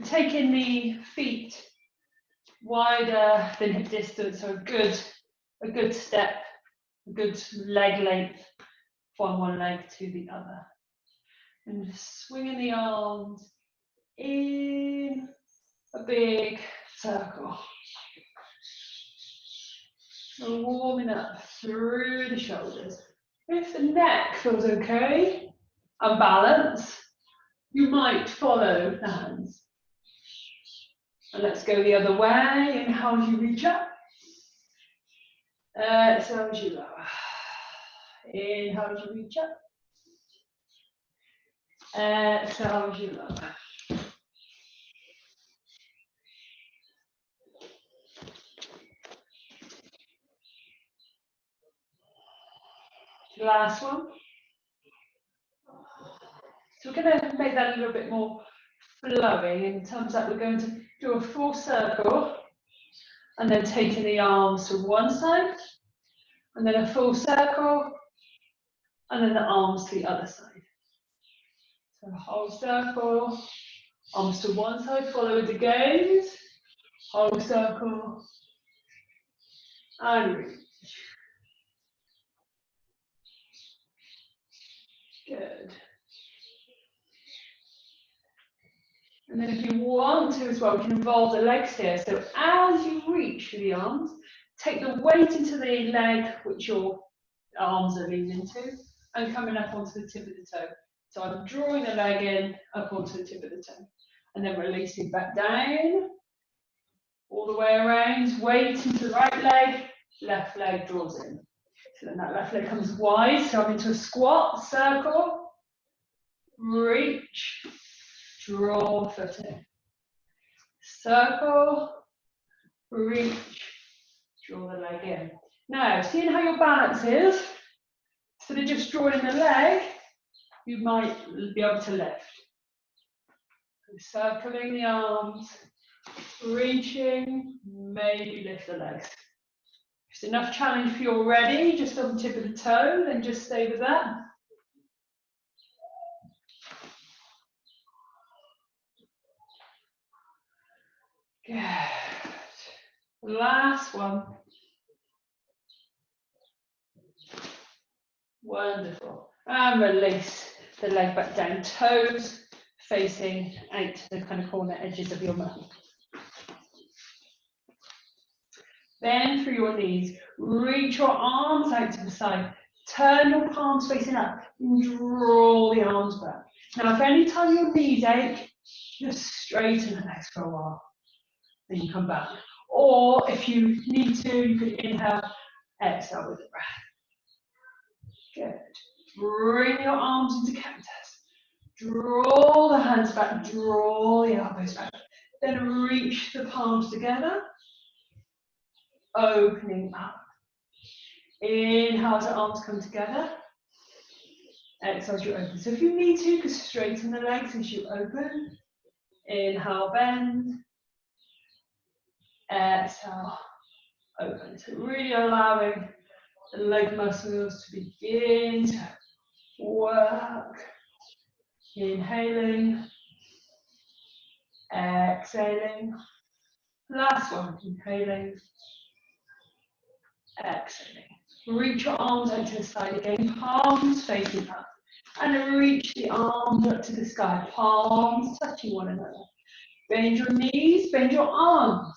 Taking the feet wider than hip distance, so a good step, a good leg length from one leg to the other. And swinging the arms in a big circle. And warming up through the shoulders. If the neck feels okay and balanced, you might follow the hands. And let's go the other way. Inhale as you reach up. Exhale as you lower. Inhale as you reach up. Exhale as you lower. Last one. So we're going to make that a little bit more flowing in terms that we're going to do a full circle and then taking the arms to one side and then a full circle and then the arms to the other side. So whole circle, arms to one side, follow with the gaze, whole circle and reach. Good. And then if you want to as well, we can involve the legs here. So as you reach for the arms, take the weight into the leg which your arms are leaning into and coming up onto the tip of the toe. So I'm drawing the leg in up onto the tip of the toe and then releasing back down all the way around, weight into the right leg, left leg draws in. So then that left leg comes wide, so I'm into a squat, circle, reach, draw foot in. Circle, reach, draw the leg in. Now, seeing how your balance is, instead of just drawing the leg, you might be able to lift. Circling the arms, reaching, maybe lift the legs. If it's enough challenge for you already, just on the tip of the toe, then just stay with that. Good. Last one. Wonderful. And release the leg back down, toes facing out to the kind of corner edges of your mat. Then through your knees, reach your arms out to the side. Turn your palms facing up and draw the arms back. Now, if any time your knees ache, just straighten the legs for a while. Then you come back. Or if you need to, you could inhale, exhale with the breath. Good. Bring your arms into cactus. Draw the hands back, draw the elbows back. Then reach the palms together. Opening up. Inhale as the arms come together. Exhale as you open. So if you need to, you can straighten the legs as you open. Inhale, bend. Exhale, open. So really allowing the leg muscles to begin to work. Inhaling. Exhaling. Last one. Inhaling. Exhaling. Reach your arms out to the side again, palms facing up. And then reach the arms up to the sky, palms touching one another. Bend your knees, bend your arms.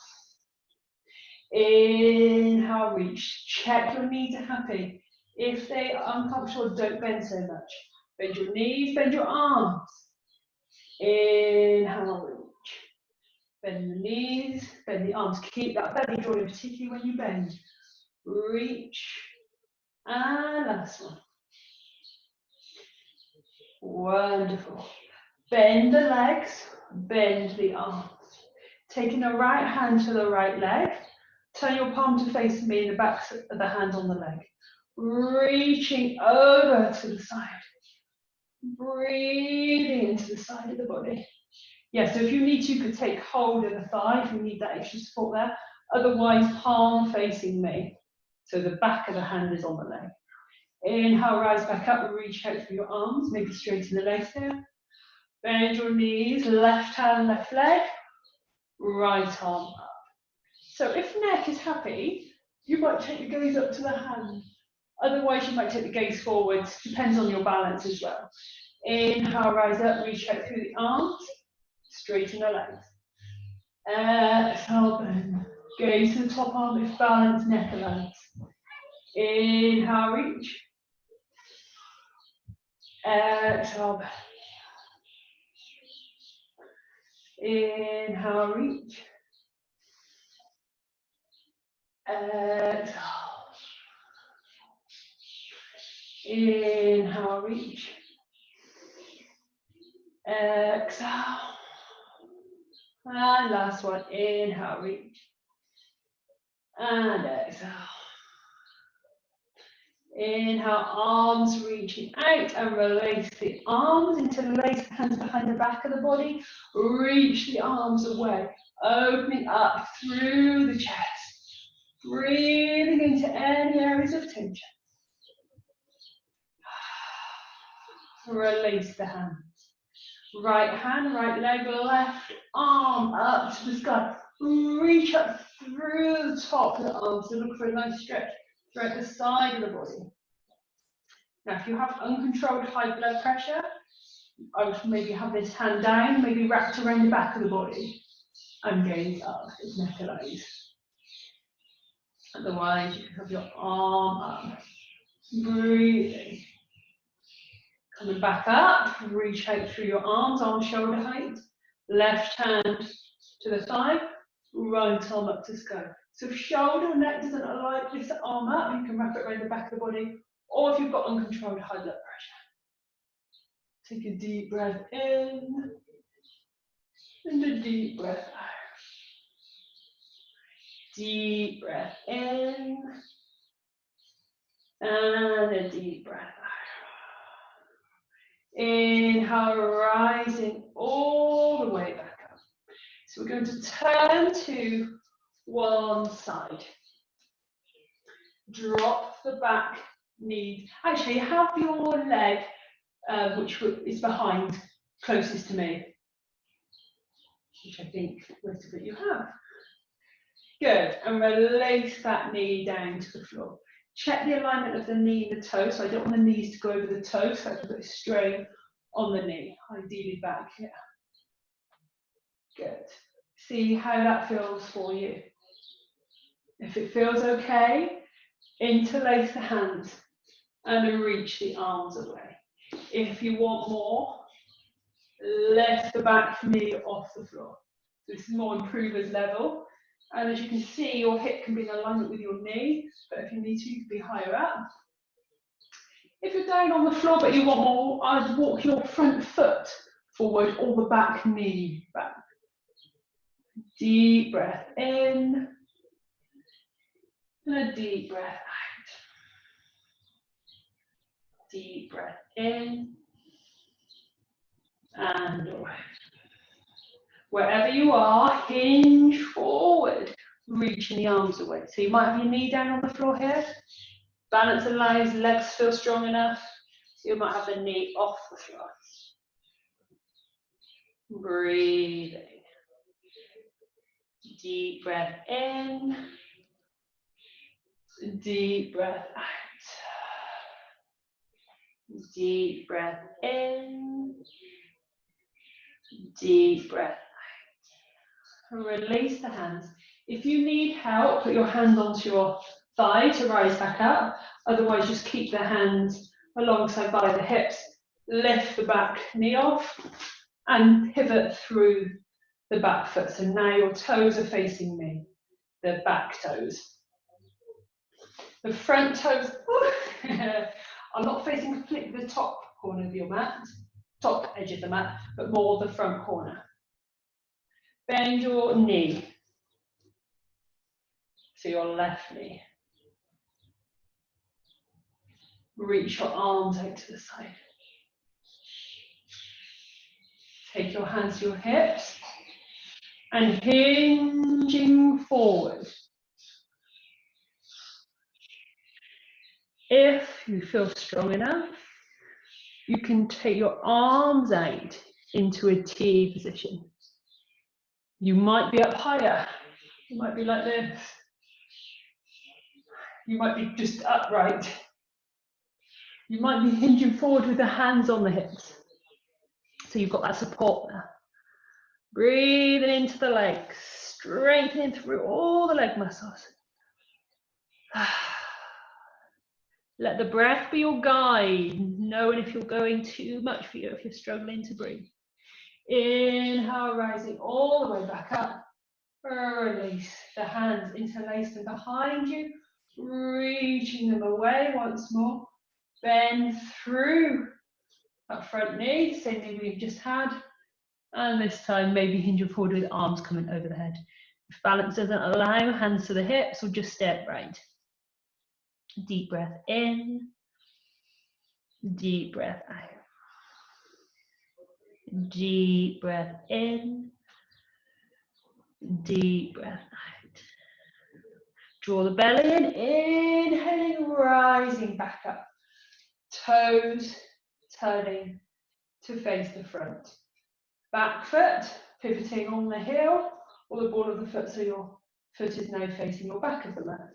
Inhale, reach. Check your knees are happy. If they are uncomfortable, don't bend so much. Bend your knees, bend your arms. Inhale, reach. Bend the knees, bend the arms. Keep that belly drawn in, particularly when you bend. Reach. And last one. Wonderful. Bend the legs, bend the arms. Taking the right hand to the right leg. Turn your palm to face me and the back of the hand on the leg. Reaching over to the side. Breathing into the side of the body. Yeah, so if you need to, you could take hold of the thigh if you need that extra support there. Otherwise, palm facing me. So the back of the hand is on the leg. Inhale, rise back up and reach out for your arms. Maybe straighten the legs here. Bend your knees, left hand, left leg, right arm up. So if neck is happy, you might take the gaze up to the hand. Otherwise, you might take the gaze forwards, depends on your balance as well. Inhale, rise up, reach out through the arms, straighten the legs. Exhale, bend. Gaze to the top arm if balance, neck allows. Inhale, reach. Exhale, bend. Inhale, reach. Exhale. Inhale, reach. Exhale. And last one, inhale, reach. And exhale. Inhale, arms reaching out and release the arms, interlace the hands behind the back of the body, reach the arms away, opening up through the chest, breathing into any areas of tension. Release the hands. Right hand, right leg, left arm up to the sky. Reach up through the top of the arms to look for a nice stretch throughout the side of the body. Now, if you have uncontrolled high blood pressure, I would maybe have this hand down, maybe wrapped around the back of the body, and gaze up as neck allows. Otherwise, you can have your arm up, breathing. Coming back up, reach out through your arms, arm shoulder height, left hand to the thigh, right arm up to sky. So if shoulder or neck doesn't allow, lift the arm up, you can wrap it around the back of the body, or if you've got uncontrolled high blood pressure. Take a deep breath in, and a deep breath out. Deep breath in, and a deep breath out. Inhale, rising all the way back up. So we're going to turn to one side. Drop the back knee. Actually, have your leg, which is behind, closest to me, which I think most of it you have. Good, and release that knee down to the floor. Check the alignment of the knee and the toe, so I don't want the knees to go over the toe, so I can put a strain on the knee, ideally back here. Good. See how that feels for you. If it feels okay, interlace the hands and reach the arms away. If you want more, lift the back knee off the floor. This is more improver's level. And as you can see, your hip can be in alignment with your knee, but if you need to, you can be higher up. If you're down on the floor but you want more, I'd walk your front foot forward or the back knee back. Deep breath in, and a deep breath out. Deep breath in, and away. Wherever you are, hinge forward, reaching the arms away. So you might have your knee down on the floor here. Balance allows, legs feel strong enough. So you might have the knee off the floor. Breathing. Deep breath in. Deep breath out. Deep breath in. Deep breath out. And release the hands. If you need help, put your hand onto your thigh to rise back up. Otherwise, just keep the hands alongside by the hips. Lift the back knee off and pivot through the back foot. So now your toes are facing me, the back toes. The front toes are not facing completely the top corner of your mat, top edge of the mat, but more the front corner. Bend your knee to your left knee. Reach your arms out to the side. Take your hands to your hips and hinging forward. If you feel strong enough, you can take your arms out into a T position. You might be up higher. You might be like this. You might be just upright. You might be hinging forward with the hands on the hips. So you've got that support there. Breathing into the legs, strengthening through all the leg muscles. Let the breath be your guide, knowing if you're going too much for you, if you're struggling to breathe. Inhale, rising all the way back up. Release the hands, interlace them behind you, reaching them away once more. Bend through that front knee, same thing we've just had. And this time, maybe hinge forward with arms coming over the head. If balance doesn't allow, hands to the hips, or just stay upright. Deep breath in, deep breath out. Deep breath in, deep breath out. Draw the belly in, inhaling, rising back up. Toes turning to face the front. Back foot pivoting on the heel or the ball of the foot, so your foot is now facing your back of the mat.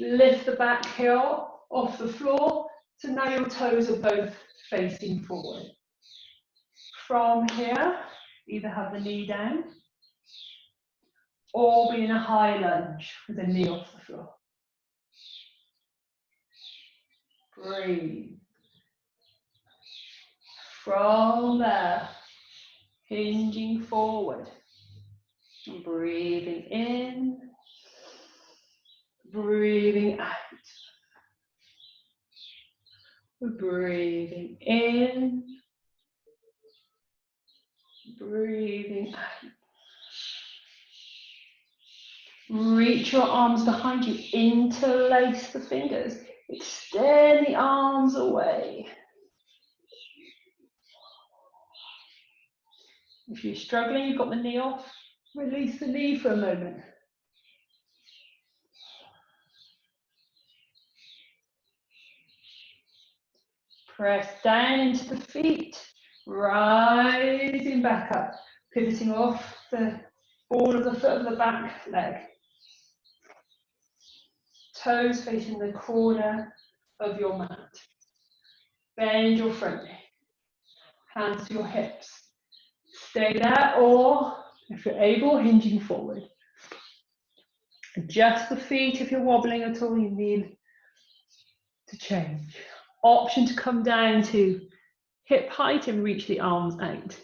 Lift the back heel off the floor, so now your toes are both facing forward. From here, either have the knee down or be in a high lunge with the knee off the floor. Breathe. From there, hinging forward. Breathing in, breathing out. Breathing in, breathing out. Reach your arms behind you, interlace the fingers, extend the arms away. If you're struggling, you've got the knee off, release the knee for a moment. Press down into the feet, rising back up, pivoting off the ball of the foot of the back leg. Toes facing the corner of your mat. Bend your front knee. Hands to your hips. Stay there, or if you're able, hinging forward. Adjust the feet if you're wobbling at all, you need to change. Option to come down to hip height and reach the arms out.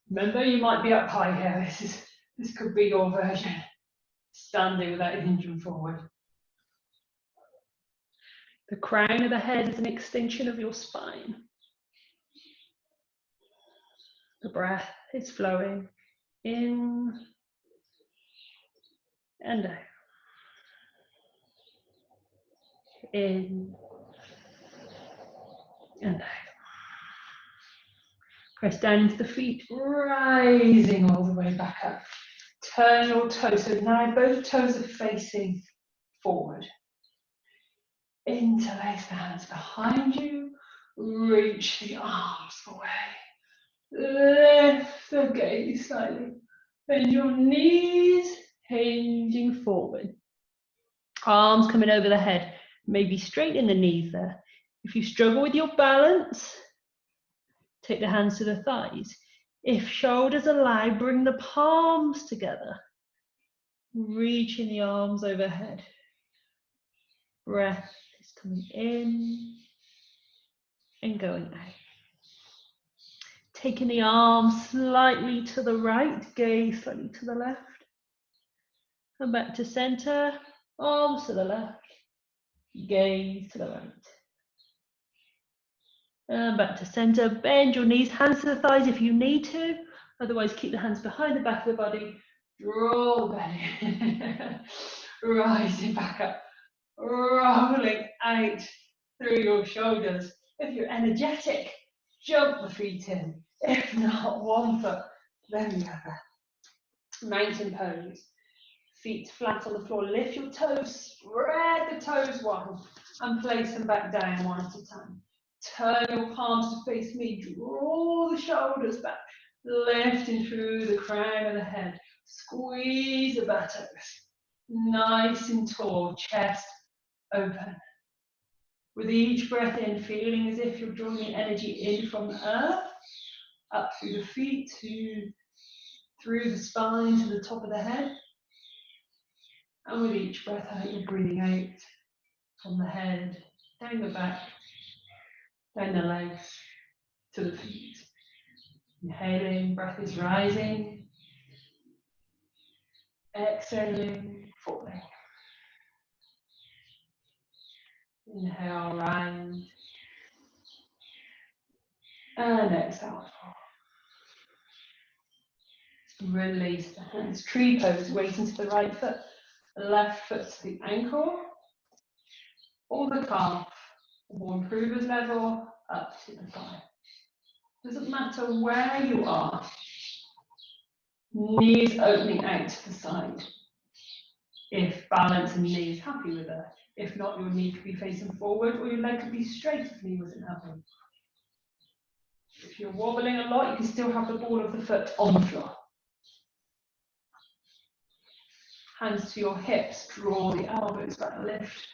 Remember, you might be up high here. This could be your version. Standing without hinging forward. The crown of the head is an extension of your spine. The breath is flowing in and out. In and out. Press down into the feet, rising all the way back up. Turn your toes, so now both toes are facing forward. Interlace the hands behind you, reach the arms away. Lift the gaze slightly. Bend your knees, hinging forward. Arms coming over the head, maybe straighten the knees there. If you struggle with your balance, take the hands to the thighs. If shoulders allow, bring the palms together. Reaching the arms overhead. Breath is coming in and going out. Taking the arms slightly to the right, gaze slightly to the left. And back to center, arms to the left, gaze to the right. And back to center, bend your knees, hands to the thighs if you need to. Otherwise, keep the hands behind the back of the body. Draw the belly. Rising back up. Rolling out through your shoulders. If you're energetic, jump the feet in. If not, one foot, then the other. Mountain pose. Feet flat on the floor. Lift your toes, spread the toes wide, and place them back down one at a time. Turn your palms to face me. Draw the shoulders back. Lifting through the crown of the head. Squeeze the buttocks. Nice and tall, chest open. With each breath in, feeling as if you're drawing energy in from the earth, up through the feet, through the spine to the top of the head. And with each breath out, you're breathing out from the head, down the back, down the legs, to the feet. Inhaling, breath is rising. Exhaling, falling. Inhale, round. And exhale. Release the hands. Tree pose, weighting to the right foot, left foot to the ankle, or the calf, or improver's level, up to the thigh. Doesn't matter where you are. Knees opening out to the side. If balance and knee is happy with it. If not, your knee could be facing forward or your leg could be straight if knee wasn't happy. If you're wobbling a lot, you can still have the ball of the foot on the floor. Hands to your hips, draw the elbows back, lift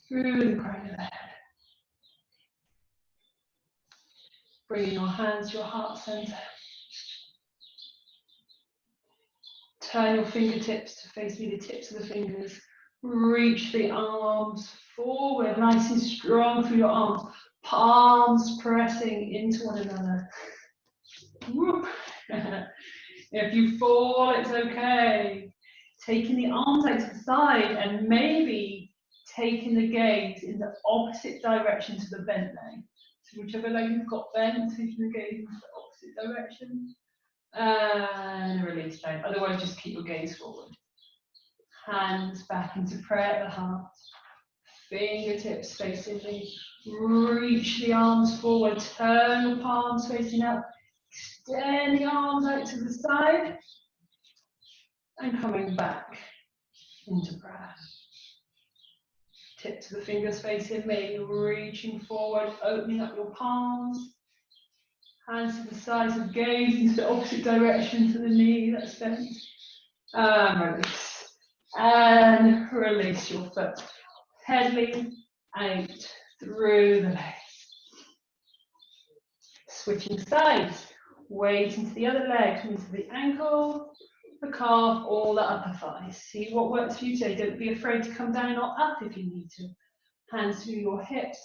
through the crown of the head. Bringing your hands to your heart center. Turn your fingertips to face me, the tips of the fingers. Reach the arms forward, nice and strong through your arms. Palms pressing into one another. Whoop. If you fall, it's okay. Taking the arms out to the side and maybe taking the gaze in the opposite direction to the bent leg. So whichever leg you've got bent, taking the gaze in the opposite direction. And release down. Otherwise, just keep your gaze forward. Hands back into prayer at the heart. Fingertips facing me. Reach the arms forward. Turn your palms facing up. Extend the arms out to the side. And coming back into prayer. Tips of the fingers facing me. Reaching forward. Opening up your palms. Hands to the sides of gaze into the opposite direction to the knee that's bent. And release. And release your foot. Pedaling out through the legs. Switching sides. Weight into the other leg, into the ankle, the calf, or the upper thigh. See what works for you today. Don't be afraid to come down or up if you need to. Hands through your hips.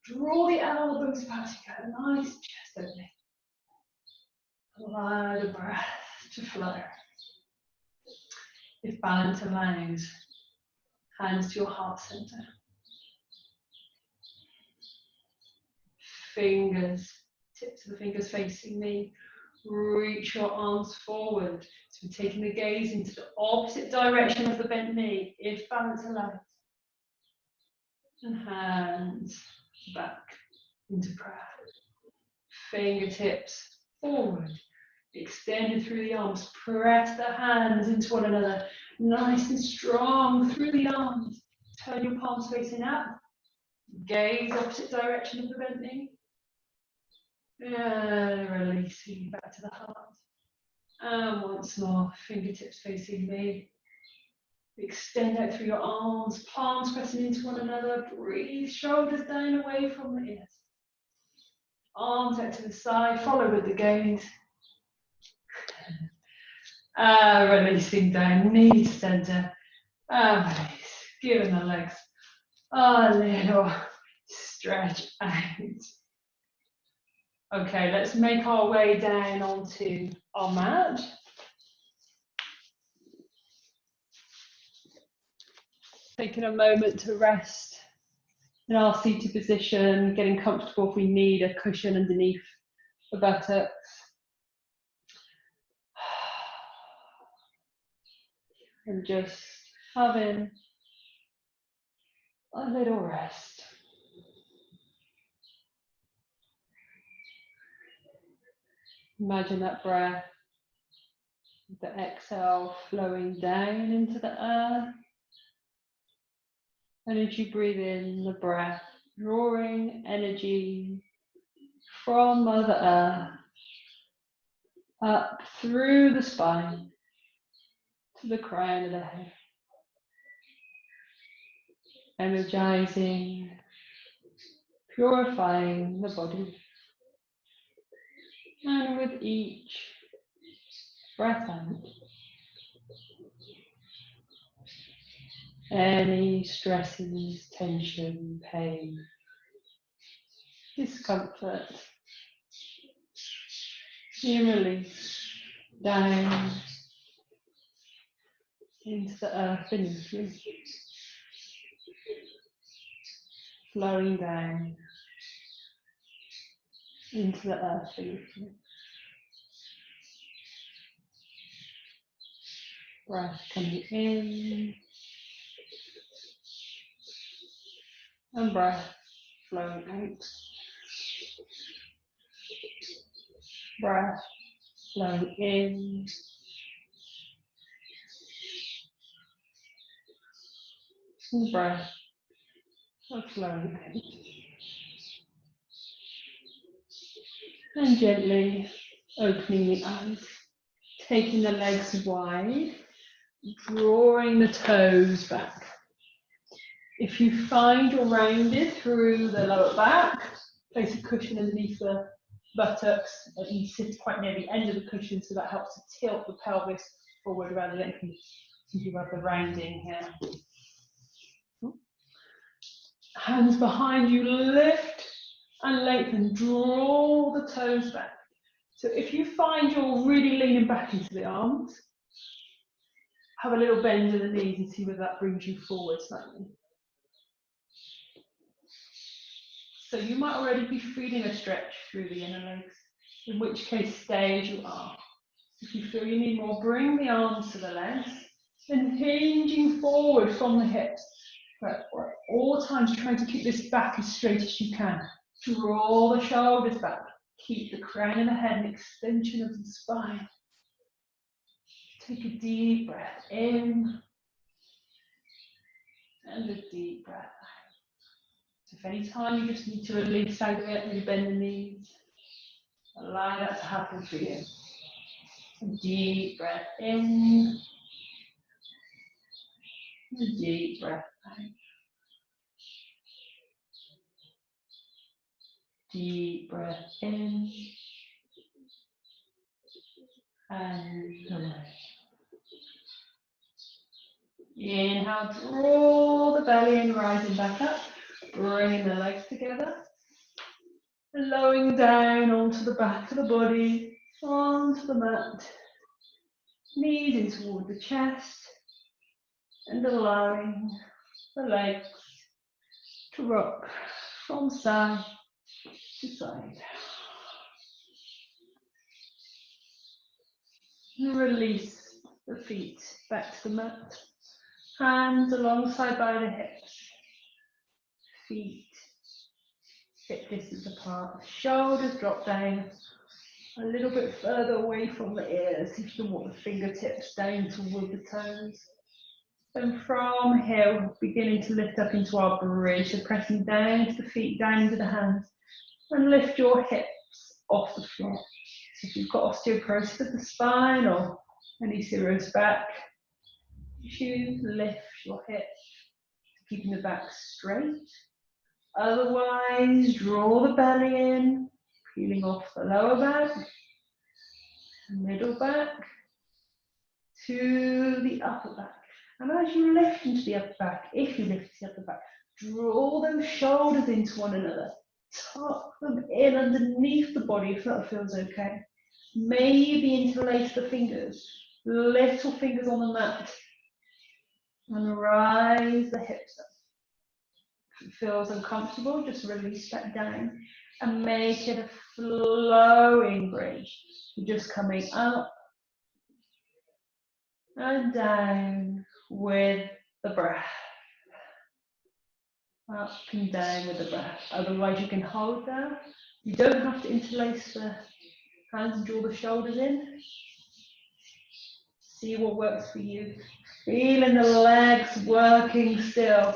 Draw the elbows back together. Nice chest opening. Allow the breath to flow. If balance allows, hands to your heart center. Fingers, tips of the fingers facing me. Reach your arms forward. So we're taking the gaze into the opposite direction of the bent knee, if balance allows. And hands back into prayer. Fingertips forward. Extended through the arms, press the hands into one another, nice and strong through the arms. Turn your palms facing up, gaze opposite direction of the bent knee, and releasing back to the heart. And once more, fingertips facing me. Extend out through your arms, palms pressing into one another, breathe, shoulders down away from the ears. Arms out to the side, follow with the gaze. Releasing down, knee to center, and release, giving the legs a little stretch out. Okay, let's make our way down onto our mat. Taking a moment to rest in our seated position, getting comfortable if we need a cushion underneath the buttocks. And just having a little rest. Imagine that breath, the exhale flowing down into the earth. And as you breathe in the breath, drawing energy from Mother Earth up through the spine to the crown of the head. Energizing, purifying the body. And with each breath out, any stresses, tension, pain, discomfort, you release down into the earth beneath you, flowing down into the earth beneath you. Breath coming in and breath flowing out. Breath flowing in and breath flowing out. And gently opening the eyes, taking the legs wide, drawing the toes back. If you find you're rounded through the lower back, place a cushion underneath the buttocks and sit quite near the end of the cushion, so that helps to tilt the pelvis forward rather than you have the rounding here. Hands behind you, lift and lengthen, draw the toes back. So if you find you're really leaning back into the arms, have a little bend in the knees and see whether that brings you forward slightly. So you might already be feeling a stretch through the inner legs, in which case stay as you are. If you feel you need more, bring the arms to the legs and hinging forward from the hips. But at all times trying to keep this back as straight as you can. Draw the shoulders back. Keep the crown of the head an extension of the spine. Take a deep breath in and a deep breath out. So if any time you just need to release out of it, maybe bend the knees, allow that to happen for you. A deep breath in, a deep breath out. Deep breath in and away. Inhale, draw the belly in, rising back up, bringing the legs together, and lowering down onto the back of the body, onto the mat, knees in toward the chest, and allowing the legs to rock from side to side. And release the feet back to the mat, hands alongside by the hips, feet hip distance apart, shoulders drop down a little bit further away from the ears. You can walk the fingertips down toward the toes. And from here, we're beginning to lift up into our bridge, so pressing down to the feet, down into the hands, and lift your hips off the floor. So if you've got osteoporosis of the spine or any serious back issues, lift your hips, keeping the back straight. Otherwise, draw the belly in, peeling off the lower back, middle back, to the upper back. And as you lift into the upper back, if you lift the upper back, draw those shoulders into one another. Tuck them in underneath the body if that feels okay. Maybe interlace the fingers, little fingers on the mat. And rise the hips up. If it feels uncomfortable, just release that down and make it a flowing bridge. You're just coming up and down with the breath. Up and down with the breath. Otherwise you can hold there. You don't have to interlace the hands and draw the shoulders in. See what works for you. Feeling the legs working still.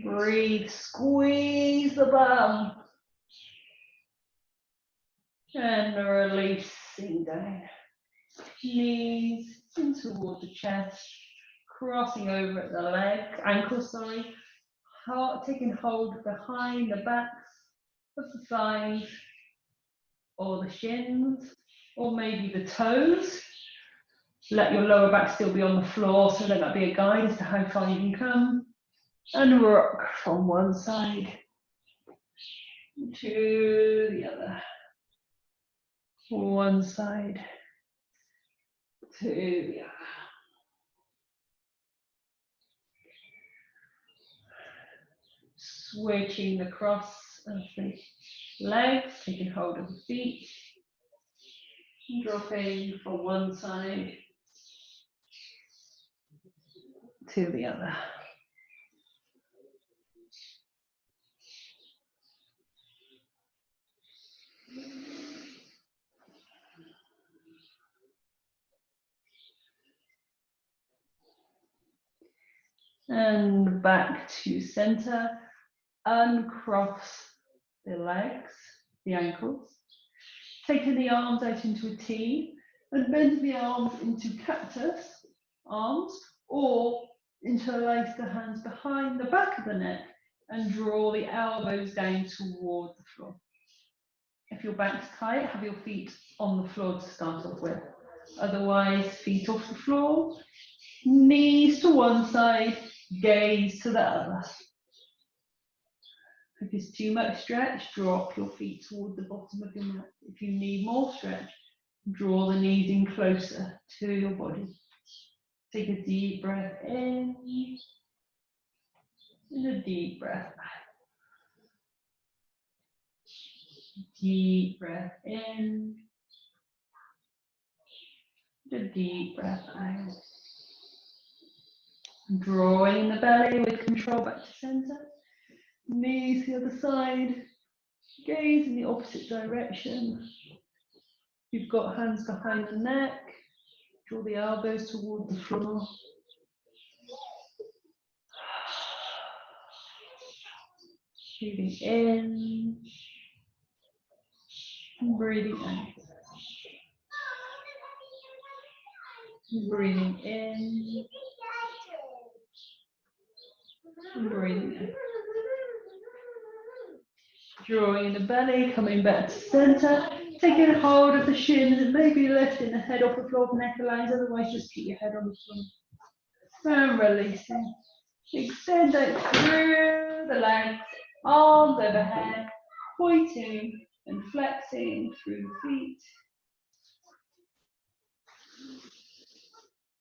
Breathe, squeeze the bum. And releasing down. Knees in toward the chest, crossing over at the legs, ankles, sorry. Heart taking hold behind the backs of the thighs or the shins, or maybe the toes. Let your lower back still be on the floor, so let that be a guide as to how far you can come. And rock from one side to the other. One side to the other. Switching the cross of the legs, taking hold of the feet, dropping from one side to the other. And back to center. Uncross the legs, the ankles. Taking the arms out into a T and bend the arms into cactus arms, or interlace the hands behind the back of the neck and draw the elbows down toward the floor. If your back's tight, have your feet on the floor to start off with. Otherwise, feet off the floor, knees to one side, gaze to the other. If it's too much stretch, drop your feet toward the bottom of your mat. If you need more stretch, draw the knees in closer to your body. Take a deep breath in and a deep breath out. Deep breath in and a deep breath out. Drawing the belly with control back to center. Knees the other side. Gaze in the opposite direction. You've got hands behind the neck. Draw the elbows toward the floor. Breathing in, and breathing out. Breathing in, and breathing out. Drawing the belly, coming back to center, taking hold of the shins and maybe lifting the head off the floor if neck aligns, otherwise just keep your head on the floor. And releasing. Extend out through the legs, arms overhead, pointing and flexing through the feet.